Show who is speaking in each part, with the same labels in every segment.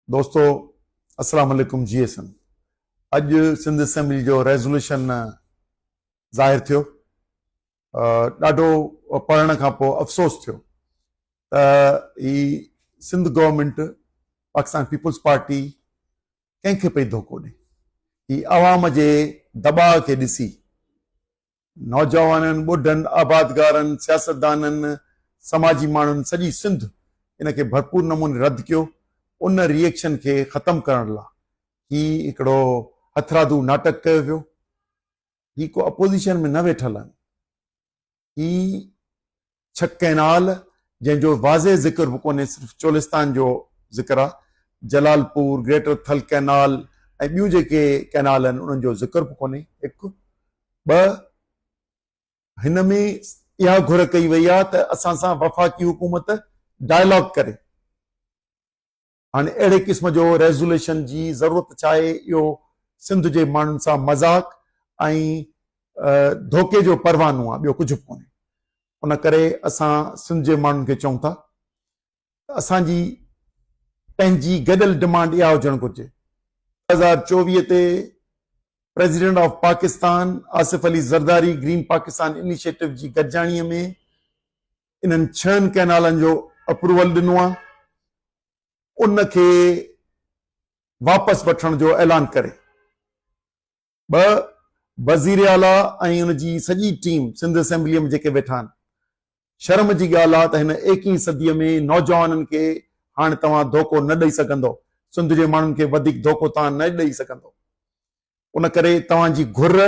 Speaker 1: दोस्तों अस्सलाम वालेकुम जी सन। अॼु सिंध असेंबली जो रेज़ोल्यूशन ज़ाहिर थियो। ॾाढो पढ़ण खां पोइ अफ़सोस थियो त ही सिंध गवर्नमेंट पाकिस्तान पीपल्स पार्टी कंहिंखे पई धोखो ॾे। ही अवाम जे दॿाउ खे ॾिसी नौजवाननि, ॿुढनि, आबादगारनि, सियासतदाननि, समाजी माण्हुनि सॼी सिंध इनखे भरपूर नमूने रद्द कयो। उन रिएक्शन खे ख़तमु करण लाइ ही हिकिड़ो हथरादू नाटक कयो वियो। ही को अपोज़िशन में न वेठल आहिनि। ही छह कैनाल जंहिंजो वाज़े ज़िक्र बि कोन्हे, सिर्फ़ु चोलिस्तान जो ज़िक्र आहे। जलालपुर, ग्रेटर थल कैनाल ऐं ॿियूं जेके कैनाल आहिनि उन्हनि जो ज़िक्र बि कोन्हे। हिकु ॿ, हिन में इहा घुर कई वई आहे त असां सां वफ़ाक़ी हुकूमत डायलॉग करे। हाणे अहिड़े क़िस्म जो रेज़ोल्यूशन जी ज़रूरत छा आहे? इहो सिंध जे माण्हुनि सां मज़ाक़ ऐं धोखे जो परवानो आहे, ॿियो कुझु बि कोन्हे। उन करे असां सिंध जे माण्हुनि खे चऊं था असांजी पंहिंजी गॾियल डिमांड इहा हुजणु घुरिजे। 2024 ते president of Pakistan Asif Ali Zardari green Pakistan initiative जी गॾिजाणीअ में इन्हनि 6 कैनालनि जो अप्रूवल ॾिनो आहे। उनखे वापसि वठण जो ऐलान करे। 2, वज़ीर आला ऐं उनजी सॼी टीम सिंध असेंबलीअ में जेके वेठा आहिनि, शर्म जी ॻाल्हि आहे त हिन 21वीं सदीअ में नौजवाननि खे हाणे तव्हां धोखो न ॾेई सघंदो। सिंध जे माण्हुनि खे वधीक धोखो तव्हां न ॾेई सघंदो। उन करे तव्हांजी घुर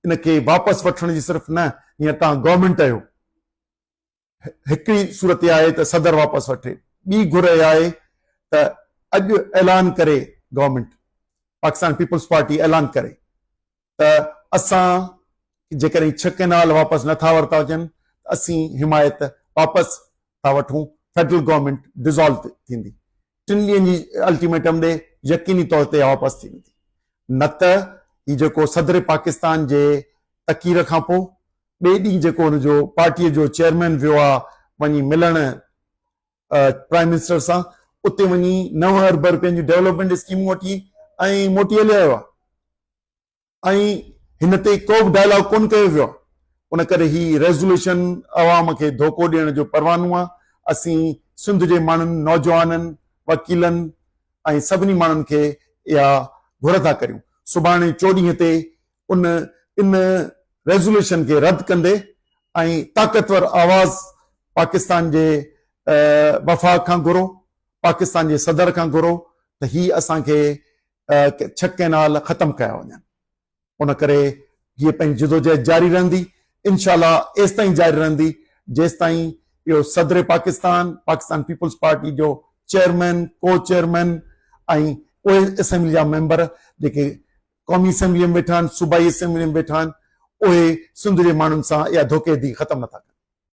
Speaker 1: इनखे वापसि वठण जी सिर्फ़ु न, हीअं तव्हां गवर्नमेंट आहियो। हिकिड़ी सूरत इहा आहे त सदर वापसि वठे, ॿी घुर इहा आहे त अॼु ऐलान करे गवर्नमेंट पाकिस्तान पीपल्स पार्टी ऐलान करे त असां जेकॾहिं 6 कैनाल वापसि नथा वरिता हुजनि असीं हिमायत वापसि था वठूं। फेडरल गवर्नमेंट डिज़ोल्व थींदी। 3 ॾींहंनि जी अल्टीमेटम ॾे यकीनी तौर ते वापसि थींदी। न त ही जेको सदर पाकिस्तान जे तकीर खां पोइ ॿिए ॾींहुं जेको हुनजो पार्टीअ जो चेयरमैन वियो आहे वञी मिलण प्राइम मिनिस्टर सां, उते वञी 9 अरब रुपयनि जी डेवलपमेंट स्कीमूं वठी ऐं मोटी हलियो आयो आहे ऐं हिन ते को बि डायलॉग कोन कयो वियो आहे। उन करे ही रेज़ोल्यूशन अवाम खे धोखो ॾियण जो परवानो आहे। असीं सिंध जे माण्हुनि, नौजवाननि, वकीलनि ऐं सभिनी माण्हुनि खे इहा घुर था करियूं। सुभाणे 14 ते इन रेज़ोल्यूशन खे रद्द कंदे ऐं ताक़तवर आवाज़ पाकिस्तान जे वफ़ाक़ खां घुरो, पाकिस्तान जे सदर खां घुरो त ही असांखे 6 कैनाल ख़तमु कया वञनि। उन करे हीअ पंहिंजी जिदोजहद जारी रहंदी, इंशाअल्लाह एसि ताईं जारी रहंदी जेसि ताईं इहो सदर पाकिस्तान, पाकिस्तान पीपल्स पार्टी जो चेयरमैन, को चेयरमैन ऐं उहे असेंबली जा मेंबर जेके क़ौमी असेंबलीअ में वेठा आहिनि, सूबाई असेंबली में वेठा आहिनि, उहे सिंध जे माण्हुनि सां इहा धोखेधी ख़तमु नथा कनि।